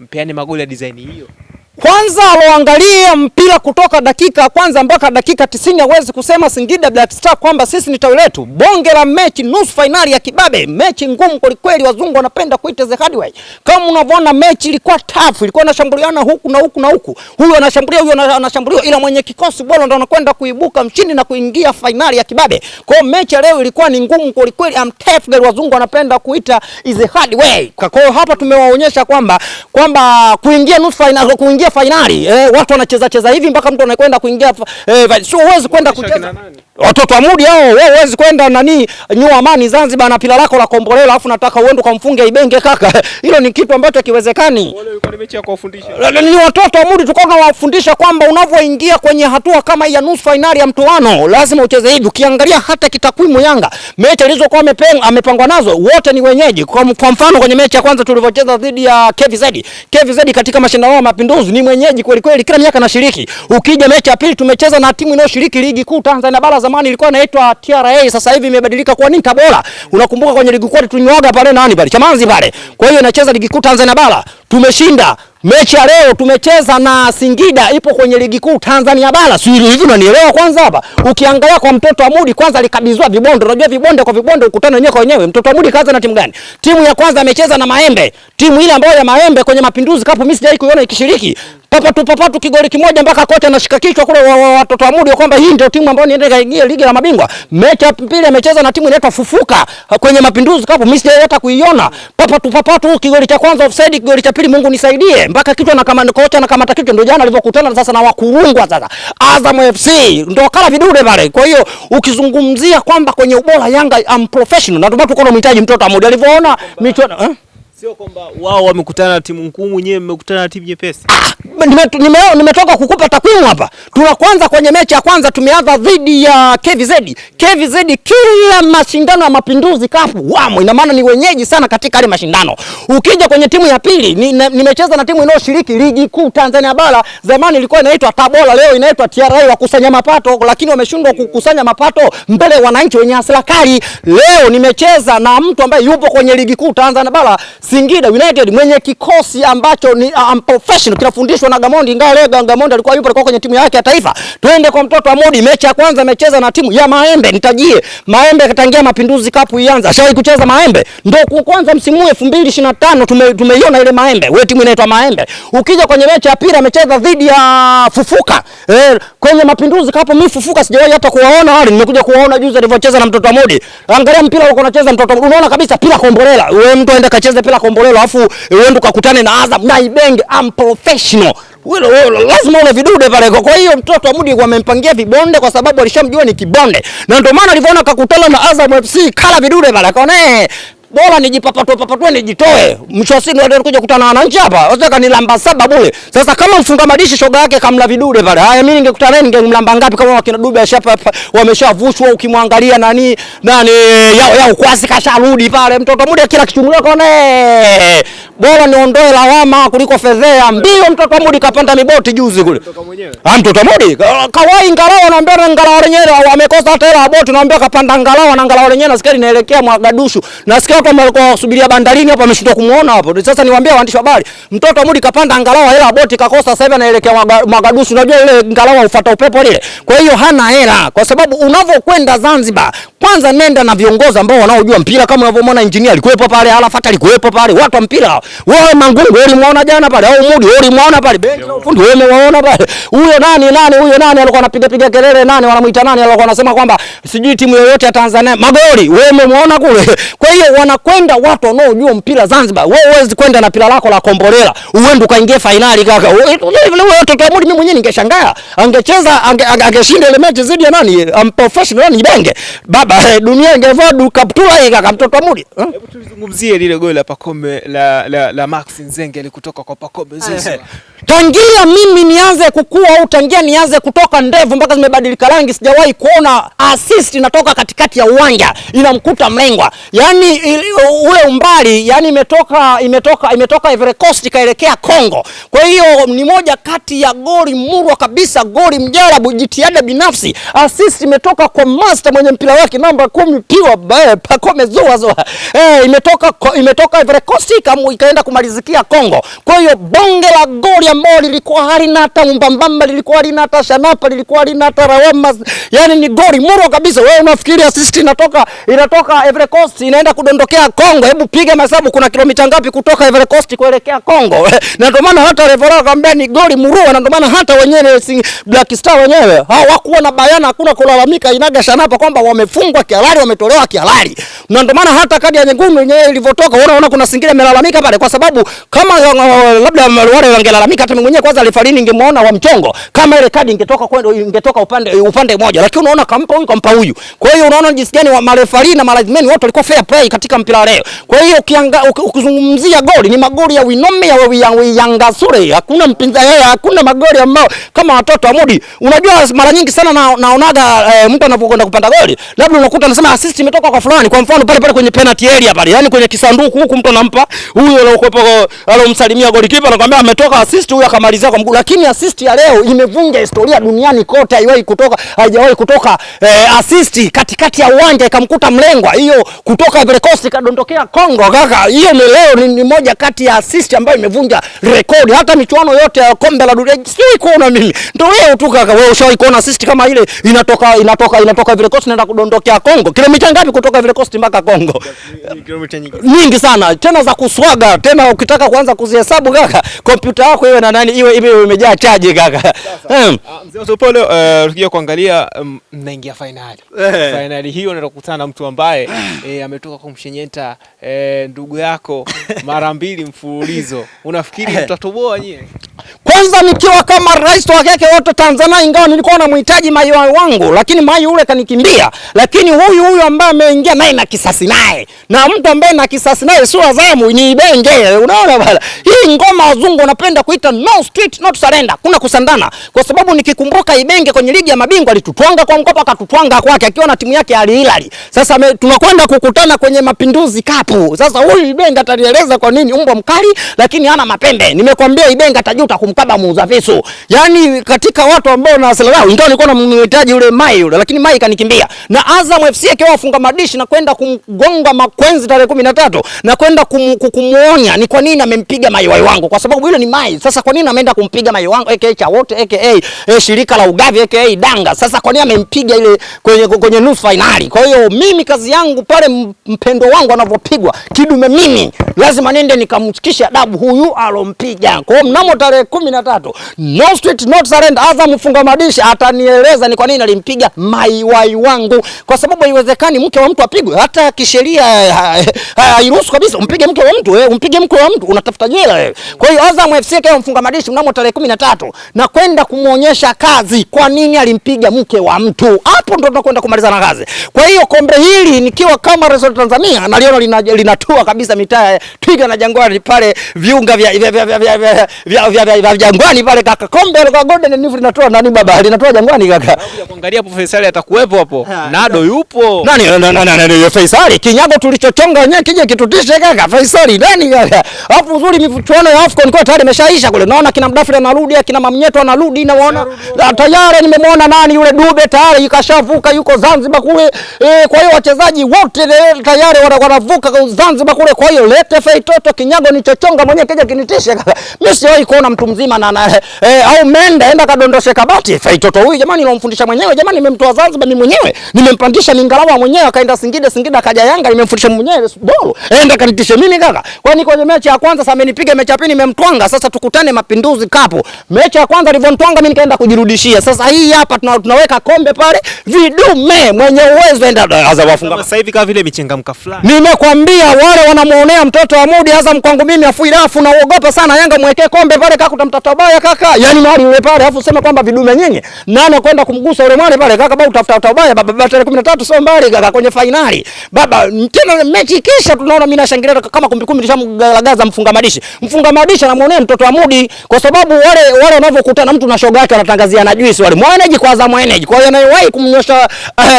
Mpeane magoli ya design hiyo. Kwanza aloangalia mpira kutoka dakika kwanza mpaka dakika 90 hawezi kusema Singida Black Star kwamba sisi ni tawi letu. Bonge la mechi, nusu finali ya kibabe, mechi ngumu kweli, wazungu wanapenda kuita the hard way. Kama unavyoona mechi ilikuwa tough, ilikuwa inashambuliana huku na huku na huku. Huyu anashambulia, huyu anashambulia, ila mwenye kikosi bora ndo anakwenda kuibuka mshindi na kuingia finali ya kibabe. Kwa hiyo mechi leo ilikuwa ni ngumu kweli, tough, wazungu wanapenda kuita is the hard way. Kwa hiyo hapa tumewaonyesha kwamba kuingia nusu finali, kuingia finali, watu wanacheza hivi mpaka mtu anakwenda kuingia, sio uwezi kwenda kucheza watoto wa Mudi hao. Wewe uwezi kwenda New Amani Zanzibar na pila lako la Kombolela alafu nataka uende kumfunga Ibenge kaka. Hilo ni kitu ambacho kiwezekani. Wale walikuwa ni mechi ya kuwafundisha. Ni watoto wa Mudi tulikuwa tunawafundisha kwamba unavyoingia kwenye hatua kama ya nusu finali ya mtoano lazima ucheze hivi. Ukiangalia hata kitakwimu Yanga mechi alizokuwa amepangwa nazo wote ni wenyeji. Kwa mfano kwenye mechi ya kwanza tulivyocheza dhidi ya KVZ katika mashindano ya Mapinduzi ni mwenyeji kweli, kila miaka anashiriki. Ukija mechi ya pili tumecheza na timu inayoshiriki ligi kuu Tanzania Bara, zamani ilikuwa inaitwa TRA, sasa hivi imebadilika kuwa nini, Tabora. Unakumbuka kwenye ligi kuu tulinyoga pale nani pale Chamanzi pale. Kwa hiyo inacheza ligi kuu Tanzania Bara, tumeshinda. Mechi ya leo tumecheza na Singida, ipo kwenye ligi kuu Tanzania Bara. Sio hivi unanielewa kwanza hapa. Ukiangalia kwa mtoto wa Mudi kwanza alikabizwa vibonde. Unajua vibonde kwa vibonde ukutana wenyewe kwa wenyewe. Mtoto wa Mudi kaanza na timu gani? Timu ya kwanza amecheza na Maembe. Timu ile ambayo ya Maembe kwenye Mapinduzi Cup mimi sijai kuiona ikishiriki. Papatu kigoli kimoja mpaka kocha anashika kichwa kule watoto wa Mudi kwamba hii ndio timu ambayo niende kaingia ligi ya mabingwa. Mechi ya pili amecheza na timu inaitwa Fufuka kwenye Mapinduzi Cup mimi sijai hata kuiona. Papatu kigoli cha kwanza offside, kigoli cha pili Mungu nisaidie. Mpaka kichwa na kama kocha na kama kichwa ndio jana alivyokutana sasa na wakurungwa sasa. Azam FC ndio kala vidude pale. Kwa hiyo ukizungumzia kwamba kwenye ubora Yanga professional na tuko tunamhitaji mtoto wa Mudi alivyoona michuano sio kwamba wao wamekutana na timu ngumu, nyewe mmekutana na timu nyepesi. Nimetoka kukupa takwimu hapa. Kwanza kwenye mechi ya kwanza tumeanza dhidi ya KVZ kila mashindano ya Mapinduzi Cup wamo, ina maana ni wenyeji sana katika ile mashindano. Ukija kwenye timu ya pili nimecheza na timu inayoshiriki ligi kuu Tanzania Bara, zamani ilikuwa inaitwa Tabora, leo inaitwa TRA, wakusanya mapato, lakini wameshindwa kukusanya mapato mbele ya wananchi wenye hasira kali. Leo nimecheza na mtu ambaye yupo kwenye ligi kuu Tanzania Bara, Singida United, mwenye kikosi ambacho ni professional, kinafundishwa na Gamondi. Ingawa leo Gamondi alikuwa kwenye timu yake ya taifa. Twende kwa mtoto wa Mudi. Mechi ya kwanza amecheza na timu ya Maembe. Nitajie Maembe katangia Mapinduzi Cup ianza. Ashawahi kucheza Maembe. Ndio kwanza msimu 2025 tumeiona ile Maembe. Wewe timu inaitwa Maembe. Ukija kwenye mechi ya pili amecheza dhidi ya Fufuka. Kwenye Mapinduzi Cup mimi Fufuka sijawahi hata kuwaona wale. Nimekuja kuwaona juzi alivyocheza na mtoto wa Mudi. Angalia mpira wako unacheza mtoto wa Mudi. Unaona kabisa pila Kombolela. Wewe mtu aende kacheze pila Kombolela alafu uende ukakutane na Azam na Ibenge professional. Wewe lazima una vidude pale. Kwa hiyo mtoto wa Mudi wamempangia vibonde kwa sababu alishamjua ni kibonde. Na ndio maana alivyoona kakutana na Azam FC kala vidude pale. Akaona bora nijipapatue nijitoe. Mwisho wa siku ndio kuja kukutana na wananchi hapa. Wataka nilamba 7 bure. Sasa kama mfunga madishi shoga yake kamla vidude pale. Haya mimi ningekutana naye ningemlamba ngapi kama wakina Dube ashapa wameshavushwa, ukimwangalia nani yao kwasi kasharudi pale. Mtoto Mudi kila kichumulia kaona bora niondoe lawama kuliko fedhea. Mbio mtoto Mudi kapanda miboti juzi kule. Mtoto Mudi kawai Ngalawa, anaambia Ngalawa lenyewe wamekosa hata hela boti, naambia kapanda Ngalawa na Ngalawa lenyewe nasikia inaelekea Mwagadushu. Nasikia kama walikuwa wasubiria bandarini hapa ameshindwa kumuona hapo. Sasa niwaambia waandishi wa habari, mtoto Mudi kapanda Ngalawa hela boti kakosa, sasa hivi anaelekea Mwagadushu. Unajua ile Ngalawa ufuata upepo ile. Kwa hiyo hana hela kwa sababu unavyokwenda Zanzibar kwanza nenda na viongozi ambao wanaojua mpira kama unavyomwona engineer alikuwepo pale, Alafata alikuwepo pale, watu wa mpira. Wewe Mangungu ulimuona jana pale au Mudi ulimuona pale, benchi la ufundi wewe umewaona pale. Huyo nani alikuwa anapiga kelele, nani wanamuita nani, alikuwa anasema kwamba sijui timu yoyote ya Tanzania magoli, wewe umemuona kule. Kwa hiyo wanakwenda watu wanaojua mpira Zanzibar. Wewe huwezi kwenda na pila lako la Kombolela uende ukaingia finali kaka. Wewe watoto wa Mudi mimi mwenyewe ningeshangaa. Angecheza angeshinda ile mechi zidi ya nani? Professional ni Ibenge. Baba dunia ingevaa kaptula hii kaka mtoto wa Mudi. Hebu tulizungumzie lile goli la Pacome la Max Nzenge alikutoka kwa Pacome Zouzoua. Tangia mimi nianze kukua au tangia nianze kutoka ndevu mpaka zimebadilika rangi sijawahi kuona assist inatoka katikati ya uwanja inamkuta mlengwa. Yaani ule umbali yani imetoka Ivory Coast kaelekea Kongo. Kwa hiyo ni moja kati ya goli murwa kabisa, goli mjarabu, jitihada binafsi. Assist imetoka kwa master mwenye mpira wake namba 10 Pacome Zouzoua. Imetoka Ivory Coast ingeenda kumalizikia Kongo. Kwa hiyo bonge la goli ambalo lilikuwa halina hata mbambamba, lilikuwa halina hata shanapa, lilikuwa halina hata rawama, yani ni goli muro kabisa. Wewe unafikiri assist inatoka Ivory Coast inaenda kudondokea Kongo? Hebu piga mahesabu, kuna kilomita ngapi kutoka Ivory Coast kuelekea Kongo? Na ndio maana hata Revora akamwambia ni goli muro, na ndio maana hata wenyewe Black Star wenyewe hawakuwa na bayana, hakuna kulalamika inaga shanapa kwamba wamefungwa kihalali, wametolewa kihalali. Na ndio maana hata kadi ya nyekundu yenyewe ilivyotoka, unaona kuna Singida amelalamika pale, kwa sababu kama labda wale wangelalamika, hata mwenyewe kwanza refarini ningemuona wa mchongo kama ile kadi ingetoka upande mmoja, lakini unaona kampa huyu. Kwa hiyo unaona jinsi gani wa marefari na malazimeni wote walikuwa fair play katika mpira leo. Kwa hiyo ukizungumzia goli, ni magoli ya Winome ya Yangasure, hakuna mpinzani, hakuna magoli ambao kama watoto wa Mudi. Unajua mara nyingi sana naonaga mtu anapokwenda kupanda goli, labda unakuta anasema assist imetoka kwa fulani. Kwa mfano pale kwenye penalty area pale, yani kwenye kisanduku huku mtu anampa huyo alomsalimia golikipa, anakuambia ametoka assist, huyo akamalizia kwa mguu. Lakini assist ya leo imevunja historia duniani kote, haijawahi kutoka assist katikati ya uwanja ikamkuta mlengwa. Hiyo kutoka Ivory Coast kadondokea Kongo kaka. Hiyo ni leo ni moja kati ya assist ambayo imevunja rekodi. Hata michuano yote ya kombe la dunia sijawahi kuona mimi. Ndio leo tu kaka, wewe ushawahi kuona assist kama ile inatoka Ivory Coast naenda kudondokea Kongo? Kilomita ngapi kutoka Ivory Coast mpaka Kongo? Kilomita nyingi sana, tena za kuswaga. Tena ukitaka kuanza kuzihesabu kaka, kompyuta yako iwe na nani, iwe imejaa charge kaka. Mzee Otopolo, tukija kuangalia mnaingia finali. Finali hiyo unaenda kukutana na mtu ambaye ametoka kumshenyeta ndugu yako mara 2 mfululizo. Unafikiri mtatoboa nyie? Kwanza nikiwa kama rais wa keke wote Tanzania, ingawa nilikuwa namhitaji Mai wangu, lakini Mai yule kanikimbia. Lakini huyu ambaye ameingia naye na kisasi naye, na mtu ambaye na kisasi naye sio Azamu, ni Ibenge. Unaona bala, hii ngoma wazungu wanapenda kuita no street not surrender, kuna kusandana. Kwa sababu nikikumbuka Ibenge kwenye ligi ya mabingwa alitutwanga kwa Mkopa, akatutwanga kwake akiwa na timu yake Al Hilal. Sasa tunakwenda kukutana kwenye Mapinduzi Cup. Sasa huyu Ibenge atanieleza kwa nini umbwa mkali lakini hana mapembe. Nimekwambia Ibenge atajuta kumkaba muuza visu. Yaani katika watu ambao na asili yao, ndio nilikuwa namhitaji yule Mai yule, lakini Mai kanikimbia. Na Azam FC akiwa wafunga madishi na kwenda kumgonga makwenzi tarehe 13 na kwenda kumuonya ni kwa nini amempiga Mai wangu, kwa sababu yule ni Mai. Sasa kwa nini ameenda kumpiga Mai wangu aka cha wote aka shirika la ugavi aka Danga? Sasa kwa nini amempiga ile kwenye nusu finali? Kwa hiyo mimi kazi yangu pale, mpendo wangu anapopigwa kidume, mimi lazima nende nikamchikisha adabu huyu alompiga. Kwa hiyo mnamo tarehe 13 no street not surrender, Azam mfunga madishi atanieleza ni kwa nini alimpiga Mai wangu, kwa sababu haiwezekani mke wa mtu apigwe. Hata kisheria hairuhusu kabisa umpige mke wa mtu. Umpige mke wa mtu unatafuta jela wewe. Kwa hiyo Azam FC kama mfunga madishi mnamo tarehe 13 na kwenda kumuonyesha kazi kwa nini alimpiga mke wa mtu. Hapo ndo tunakwenda kumaliza na kazi. Kwa hiyo kombe hili nikiwa kama rais wa Tanzania naliona linatua kabisa mitaa Twiga na Jangwani pale, viunga vya Jangwani pale kaka. Kombe la Golden Leaf linatoa nani baba? Linatoa Jangwani kaka. Nakuja kuangalia hapo Faisal atakuwepo hapo. Nado yupo. Nani Faisal? Kinyago tulichochonga wenyewe kije kitutishe kaka. Faisal nani kaka? Hapo uzuri michuano ya AFCON kwa tayari imeshaisha kule. Naona kina Mdafiri anarudi, kina Mamnyeto anarudi, naona tayari nimemwona nani yule Dube tayari ikashavuka yuko Zanzibar kule. Kwa hiyo wachezaji wote tayari wanavuka Zanzibar kule. Kwa hiyo lete Faitoto Kinyago ni chochonga mwenyewe kija kinitishe kaka. Mimi siwahi kuona mtu mzima au menda enda kadondoshe kabati. Faitoto huyu jamani nilomfundisha mwenyewe, jamani nimemtoa Zanzibar mimi mwenyewe. Nimempandisha Mingalawa mwenyewe akaenda Singida kaja Yanga, nimemfundisha mwenyewe bolo. Enda kanitishe mimi kaka. Kwani kwenye mechi ya kwanza sasa amenipiga, mechi ya pili nimemtwanga. Sasa tukutane Mapinduzi Cup. Mechi ya kwanza alivyomtwanga mimi nikaenda kujirudishia. Sasa hii hapa tunaweka kombe pale, vidume mwenye uwezo enda Azam wafunga. Sasa hivi kama vile michengamka fulani. Nimekwambia wale wanamuonea mtoto wa Mudi Azam kwangu mimi afuirafu na uogopa sana Yanga mwekee kombe pale kaka, utamtafuta baya kaka. Yaani mahali yule pale afu sema kwamba vidume nyinyi. Nani kwenda kumgusa yule mwale pale kaka, bado utafuta baya baba tarehe 13 sio mbali kaka kwenye finali. Baba tena mechi kisha tunaona mimi nashangilia kama kumbikumbi nishamgalagaza mfunga madishi anamuonea mtoto wa Mudi, kwa sababu wale wanavyokutana mtu na shoga yake anatangazia na juice wale. Mweneji kwa Azam mweneji. Kwa hiyo anayewahi kumnyosha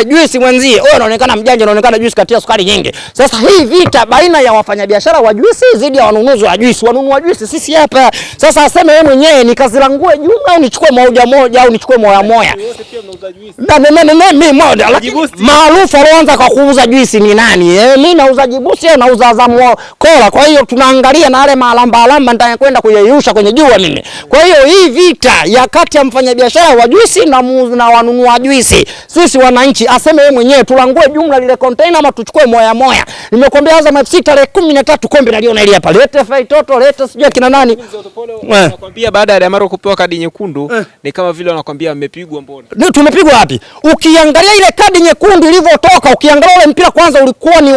juice mwenzie, wewe unaonekana mjanja, unaonekana juice katia sukari nyingi. Sasa hii vita baina ya wafanyabiashara wa juice dhidi ya wanunuzi wa juice, wanunua juice sisi hapa. Sasa aseme mwenyewe nikazilangue jumla au nichukue moja au nichukue moya. Wote pia mnauza juisi. Maarufu alianza kwa kuuza juisi ni nani? Mimi nauza jibusi au nauza Azam Cola. Kwa hiyo tunaangalia na wale malamba nitakwenda kuyeyusha kwenye jua mimi. Kwa hiyo hii vita ya kati ya mfanyabiashara wa juisi na wanunua juisi, sisi wananchi aseme yeye mwenyewe tulangue jumla lile container ama tuchukue moya. Nimekwambia Azam FC tarehe 13 kombe naliona ile hapa. Lete Faitoto, lete sijui kina nani. Nakwambia baada ya Damaro kupewa kadi nyekundu ni kama vile wanakwambia mmepigwa mbona. Tumepigwa wapi? Ukiangalia ile kadi nyekundu ilivyotoka, ukiangalia ule mpira kwanza ulikuwa ni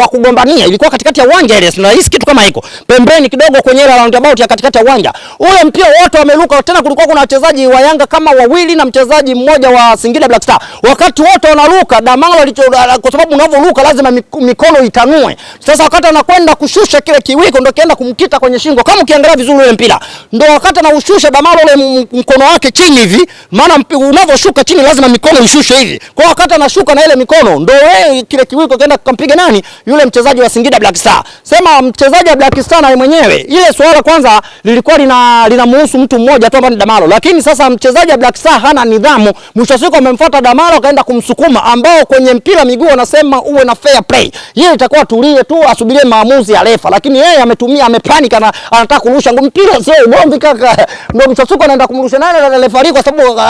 wa kugombania. Ilikuwa katikati ya uwanja ile. Na hisi kitu kama hiko. Pembeni kidogo kwenye ile roundabout ya katikati ya uwanja. Ule mpira wote wameruka, tena kulikuwa kuna wachezaji wa Yanga kama wawili na mchezaji mmoja wa Singida Black Star. Wakati wote wanaruka, Damaro kwa sababu unavoruka lazima mikono itanue. Sasa wakati anakwenda kushusha kile kiwiko ndio kienda kumkita kwenye shingo. Kama ukiangalia vizuri ule mpira, ndio wakati anaushusha Damaro ule mkono wake chini hivi, maana unavoshuka chini lazima mikono ishushe hivi. Kwa wakati anashuka na ile mikono ndio kile kiwiko kaenda kumpiga nani? Yule mchezaji wa Singida Black Star. Sema mchezaji wa Black Star na mwenyewe. Ile swala kwanza lilikuwa linamhusu mtu mmoja tu ambaye ni Damaro. Lakini sasa mchezaji wa Black Star hana nidhamu. Mwisho siku amemfuata Damaro kaenda kumsukuma, ambao kwenye mpira miguu wanasema uwe na fair play. Yeye itakuwa tulie tu asubirie maamuzi ya refa, lakini yeye amepanic anataka kurusha mpira sio ugomvi kaka. Ndio mwisho siku anaenda kumrusha nani refa kwa sababu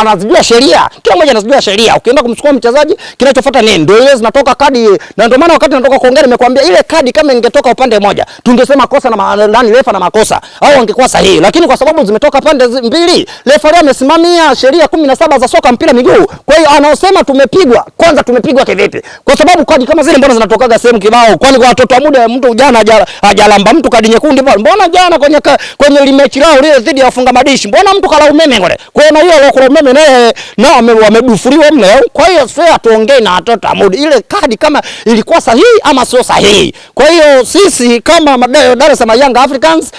anazijua sheria. Kila mmoja anazijua sheria. Ukienda kumchukua mchezaji kinachofuata nini? Ndio ile zinatoka kadi. Na ndio maana wakati natoka kuongea nimekwambia ile kadi kama ingetoka upande mmoja tungesema kosa na nani refa na makosa au angekuwa sahihi, lakini kwa sababu zimetoka pande mbili refa leo amesimamia sheria 17 za soka mpira miguu. Kwa hiyo anaosema tumepigwa, kwanza tumepigwa kivipi? Kwa sababu kadi kama zile mbona zinatokaga sehemu kibao? Kwani kwa watoto wa muda mtu jana hajalamba mtu kadi nyekundu pale? Mbona jana kwenye mechi lao ile dhidi ya wafunga madishi mbona mtu kala umeme ngole? Kwa hiyo na hiyo lokolo umeme naye nao wamedufuriwa mle. Kwa hiyo sasa tuongee na watoto wa muda ile kadi kama ilikuwa sahihi ama sio sahihi. Kwa hiyo sisi kama Dar es Salaam Young Africans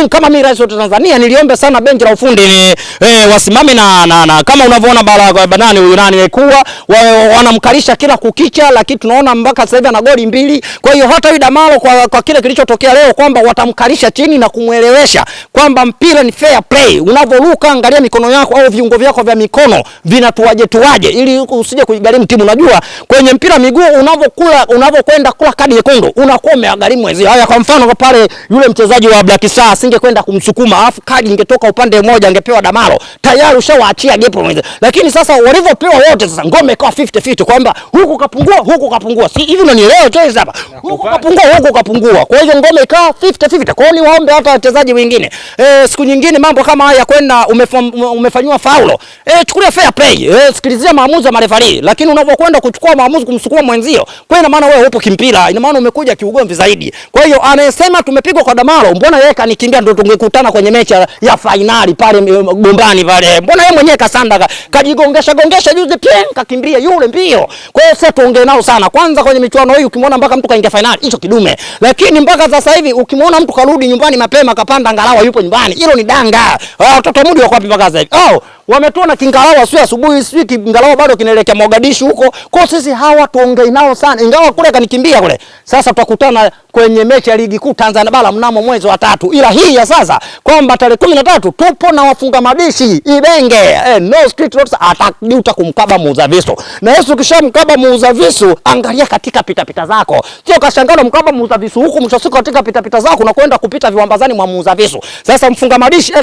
kama mimi rais wa Tanzania niliombe sana benchi la ufundi wasimame na kama unavyoona banani huyu nani kuwa wanamkalisha kila kukicha, lakini tunaona mpaka sasa hivi ana goli 2. Kwa hiyo hata huyu Damaro kwa kile kilichotokea leo kwamba watamkalisha chini na kumuelewesha kwamba mpira ni fair play. Unavoruka angalia mikono yako au viungo vyako vya mikono vinatuaje ili usije kuigharimu timu. Unajua kwenye mpira miguu unavokwenda kula kadi nyekundu unakuwa umegharimu wenzio. Haya kwa mfano kwa pale yule mchezaji wa Black Star asingekwenda kumsukuma alafu kadi ingetoka upande mmoja angepewa Damaro. Tayari ushawaachia gepo mwenza. Lakini sasa walivyopewa wote sasa ngome ikawa 50-50 kwamba huku kapungua. Si hivi unanielewa choice hapa? Huku kapungua. Kwa hiyo ngome ikawa 50-50. Kwa hiyo niwaombe hata wachezaji wengine siku nyingine mambo kama haya kwenda umefanywa faulo. Chukulia fair play. Sikilizia maamuzi ya marefari. Lakini unapokwenda kuchukua maamuzi kumsukuma mwenzio, kwa ina maana wewe upo kimpira. Ina maana umekuja kiugomvi zaidi. Kwa hiyo anayesema tumepigwa kwa Damaro, mbona yeye kanikimbia ndio tungekutana kwenye mechi ya finali pale Gombani pale. Mbona yeye mwenyewe kasanda kajigongesha juzi pia kakimbia yule mbio. Kwa hiyo sasa tuongee nao sana. Kwanza kwenye michuano hii ukimwona mpaka mtu kaingia finali hicho kidume. Lakini mpaka sasa hivi ukimwona mtu karudi nyumbani mapema kapanda ngalawa yupo nyumbani, hilo ni danga. Watoto mudi wako wapi mpaka sasa hivi? Wametona kingalawa sio asubuhi, sio kingalawa bado kinaelekea Mogadishu huko. Kwa sisi hawa tuongee nao sana. Ingawa kule kanikimbia kule. Sasa tutakutana kwenye mechi ya ligi kuu Tanzania bara mnamo mwezi wa 3. Ila hii ya sasa kwamba tarehe 13 tupo na wafunga madishi Ibenge. No street roads atajuta kumkaba muuza visu. Na Yesu kishamkaba muuza visu, angalia katika pitapita zako. Sio kashangana mkaba muuza visu huku mshosiko katika pitapita zako na kwenda kupita viwambazani mwa muuza visu. Sasa mfunga madishi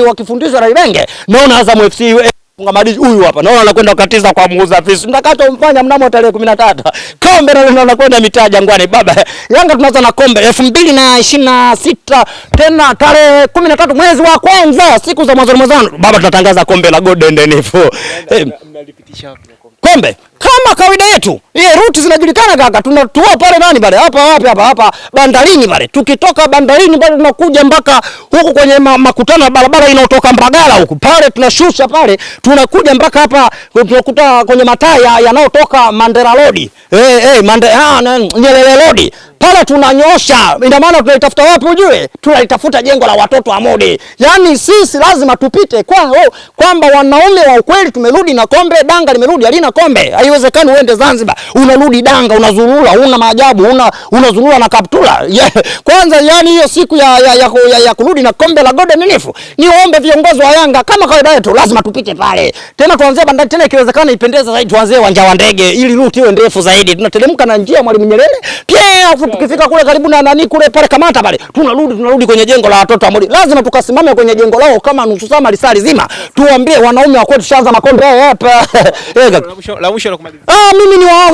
wakifundishwa na Ibenge, naona Azam FC funga madishi huyu hapa naona anakwenda kukatiza kwa muuza visu. Mtakachomfanya mnamo tarehe 13. Kombe na anakwenda mitaa Jangwani baba. Yanga tunaanza na kombe 2026 tena tarehe 13 mwezi wa kwanza siku za mwanzo baba tunatangaza kombe la Golden Nif. Mnalipitisha wapi kombe? Kama kawaida yetu. Ruti zinajulikana kaka. Tunatua pale nani pale? Hapa bandarini pale. Tukitoka bandarini pale tunakuja mpaka huku kwenye makutano ya barabara inayotoka Mbagala huku. Pale tunashusha pale. Tunakuja mpaka hapa tunakuta kwenye mataa yanayotoka Mandela Road. Nyerere Road. Pale tunanyosha. Ina maana tunaitafuta wapi ujue? Tunalitafuta jengo la watoto wa mode. Yaani sisi lazima tupite kwamba wanaume wa ukweli tumerudi na kombe, danga limerudi halina kombe. haiwezekani uende Zanzibar, unarudi Danga, unazurura, una maajabu, unazurura na kaptula. Kwanza yani hiyo siku ya kurudi na kombe la Golden Leaf, niombe viongozi wa Yanga kama kawaida yetu lazima tupite pale. Tena tuanzie bandari, tena ikiwezekana ipendeze zaidi tuanzie uwanja wa ndege ili route iwe ndefu zaidi. Tunateremka na njia Mwalimu Nyerere. Pia tukifika kule karibu na nani kule pale Kamata pale, tunarudi kwenye jengo la watoto wa Modi. Lazima tukasimame kwenye jengo lao kama nusu saa masaa zima. Tuambie wanaume wa kwetu tushaanza makombe hapa. La mwisho la kumaliza.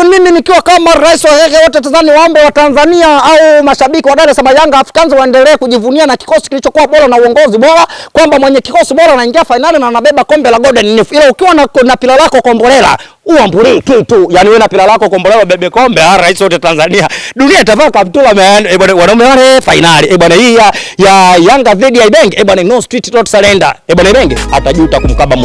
Mimi nikiwa kama rais wa wote Tanzania, waombe wa Tanzania au mashabiki wa Dar es Salaam Yanga Africans waendelee kujivunia na kikosi kilichokuwa bora na uongozi bora, kwamba mwenye kikosi bora anaingia finali na anabeba kombe la Golden Leaf. Ila ukiwa na pila lako Kombolela uambuli kitu, yani wewe na pila lako Kombolela bebe kombe, rais wote Tanzania, dunia itavaa kaptula bwana, wanaume wale finali bwana, hii ya Yanga dhidi ya Ibenge bwana, no street not surrender bwana, Ibenge atajuta kumkaba